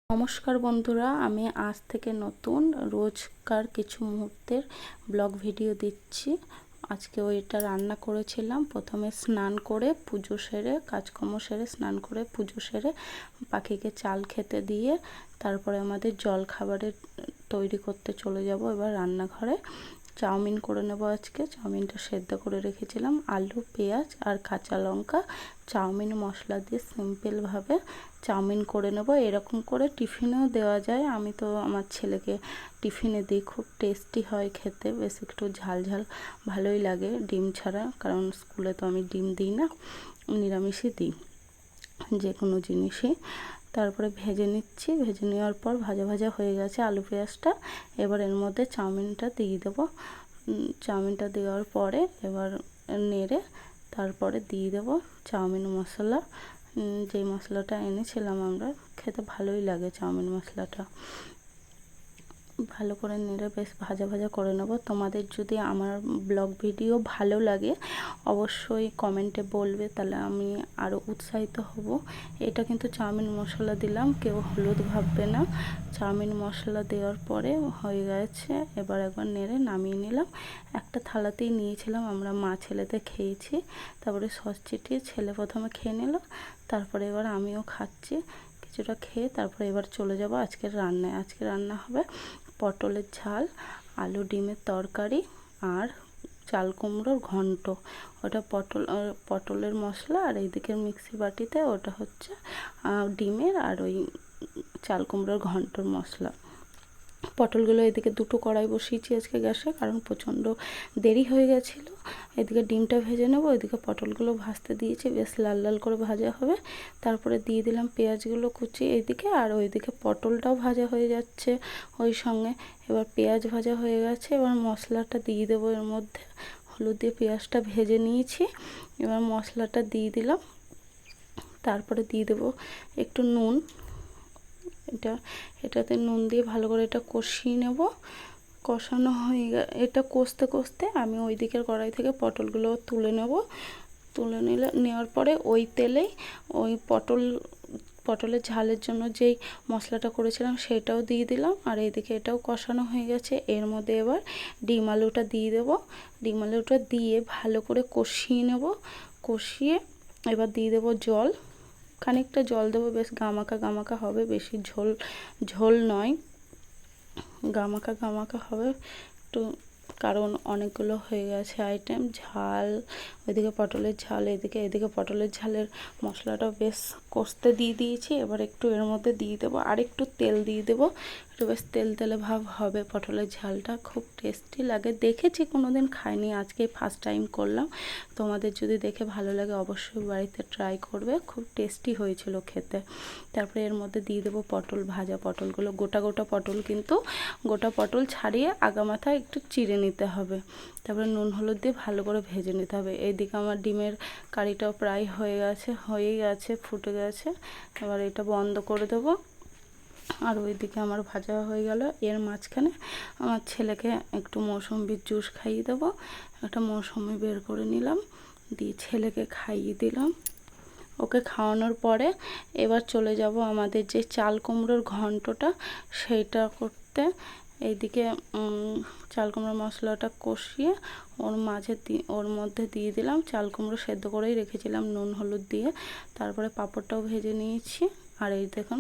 নমস্কার বন্ধুরা, আমি আজ থেকে নতুন রোজকার কিছু মুহূর্তের ব্লগ ভিডিও দিচ্ছি। আজকে ওইটা রান্না করেছিলাম। প্রথমে স্নান করে পুজো সেরে, কাজকর্ম সেরে, স্নান করে পুজো সেরে পাখিকে চাল খেতে দিয়ে তারপরে আমাদের জল খাবারের তৈরি করতে চলে যাব। এবার রান্নাঘরে চাউমিন করে নেব। আজকে চাউমিনটা সেদ্ধ করে রেখেছিলাম, আলু, পেঁয়াজ আর কাঁচা লঙ্কা চাউমিন মশলা দিয়ে সিম্পলভাবে চাউমিন করে নেব। এরকম করে টিফিনেও দেওয়া যায়। আমি তো আমার ছেলেকে টিফিনে দিই, খুব টেস্টি হয় খেতে, বেশ একটু ঝাল ঝাল ভালোই লাগে ডিম ছাড়া, কারণ স্কুলে তো আমি ডিম দিই না, নিরামিষই দিই যে কোনো জিনিসই। তারপরে ভেজে নিচ্ছি। ভেজে নেওয়ার পর ভাজা ভাজা হয়ে গেছে আলু পেঁয়াজটা। এবার এর মধ্যে চাউমিনটা দিয়ে দেবো। চাউমিনটা দেওয়ার পরে এবার নেড়ে তারপরে দিয়ে দেবো চাউমিন মশলা, যেই মশলাটা এনেছিলাম আমরা। খেতে ভালোই লাগে চাউমিন মশলাটা। ভালো করে নেড়ে বেশ ভাজা ভাজা করে নেব। তোমাদের যদি আমার ব্লগ ভিডিও ভালো লাগে অবশ্যই কমেন্টে বলবে, তাহলে আমি আরও উৎসাহিত হব। এটা কিন্তু চাউমিন মশলা দিলাম, কেউ হলুদ ভাববে না। চাউমিন মশলা দেওয়ার পরে হয়ে গেছে। এবার একবার নেড়ে নামিয়ে নিলাম। একটা থালাতেই নিয়েছিলাম, আমরা মা ছেলেতে খেয়েছি। তারপরে সস চিটিয়ে ছেলে প্রথমে খেয়ে নিল, তারপরে এবার আমিও খাচ্ছি। কিছুটা খেয়ে তারপরে এবার চলে যাব আজকের রান্নায়। আজকে রান্না হবে পটলের ঝাল, আলু ডিমের তরকারি আর চাল কুমড়োর ঘন্ট। ওটা পটলের মশলা, আর এইদিকের মিক্সি বাটিতে ওটা হচ্ছে ডিমের আর ওই চাল কুমড়োর ঘন্টর মশলা। পটলগুলো এদিকে দুটো কড়াই বসিয়েছি আজকে গ্যাসে, কারণ প্রচণ্ড দেরি হয়ে গেছিলো। এদিকে ডিমটা ভেজে নেব, এদিকে পটলগুলো ভাজতে দিয়েছি, বেশ লাল লাল করে ভাজা হবে। তারপরে দিয়ে দিলাম পেঁয়াজগুলো কুচি এইদিকে, আর ওইদিকে পটলটাও ভাজা হয়ে যাচ্ছে ওই সঙ্গে। এবার পেঁয়াজ ভাজা হয়ে গেছে, এবার মশলাটা দিয়ে দেবো এর মধ্যে। হলুদ দিয়ে পেঁয়াজটা ভেজে নিয়েছি, এবার মশলাটা দিয়ে দিলাম। তারপরে দিয়ে দেবো একটু নুন। এটাতে নুন দিয়ে ভালো করে এটা কষিয়ে নেব। কষানো হয়ে এটা কষতে কষতে আমি ওই দিকের কড়াই থেকে পটলগুলো তুলে নেব। নেওয়ার পরে ওই তেলেই ওই পটলের ঝালের জন্য যেই মশলাটা করেছিলাম সেটাও দিয়ে দিলাম, আর এইদিকে এটাও কষানো হয়ে গেছে। এর মধ্যে এবার ডিম আলুটা দিয়ে দেবো। ডিম আলুটা দিয়ে ভালো করে কষিয়ে নেব। কষিয়ে এবার দিয়ে দেবো জল, খানিকটা জল দেবো, বেশ গামাখা গামাখা হবে, বেশি ঝোল ঝোল নয়, গামাখা গামাখা হবে একটু, কারণ অনেকগুলো হয়ে গেছে আইটেম। ঝাল, ওইদিকে পটলের ঝাল, এদিকে পটলের ঝালের মশলাটা বেশ কষতে দিয়ে দিয়েছি। এবার একটু এর মধ্যে দিয়ে দেবো, আর একটু তেল দিয়ে দেবো, একটু বেশ তেল তেলে ভাব হবে। পটলের ঝালটা খুব টেস্টি লাগে, দেখেছি, কোনো দিন খাইনি, আজকে ফার্স্ট টাইম করলাম। তোমাদের যদি দেখে ভালো লাগে অবশ্যই বাড়িতে ট্রাই করবে, খুব টেস্টি হয়েছিল খেতে। তারপরে এর মধ্যে দিয়ে দেবো পটল ভাজা। পটলগুলো গোটা গোটা পটল, কিন্তু গোটা পটল ছাড়িয়ে আগামাথা একটু চিড়ে নিতে হবে। তারপরে নুন হলুদ দিয়ে ভালো করে ভেজে নিতে হবে। এইদিকে আমার ডিমের কারিটাও প্রায় হয়েই গেছে, ফুটে গেছে। এবার এটা বন্ধ করে দেবো, আর ওইদিকে আমার ভাজা হয়ে গেল। এর মাঝখানে আমার ছেলেকে একটু মৌসুম্বির জুস খাইয়ে দেবো। একটা মৌসুমি বের করে নিলাম, দিয়ে ছেলেকে খাইয়ে দিলাম। ওকে খাওয়ানোর পরে এবার চলে যাব আমাদের যে চাল কুমড়োর ঘন্টটা সেইটা করতে। এইদিকে চাল কুমড়োর মশলাটা কষিয়ে ওর মধ্যে দিয়ে দিলাম। চাল কুমড়ো সেদ্ধ করেই রেখেছিলাম নুন হলুদ দিয়ে। তারপরে পাঁপড়টাও ভেজে নিয়েছি, আর এই দেখুন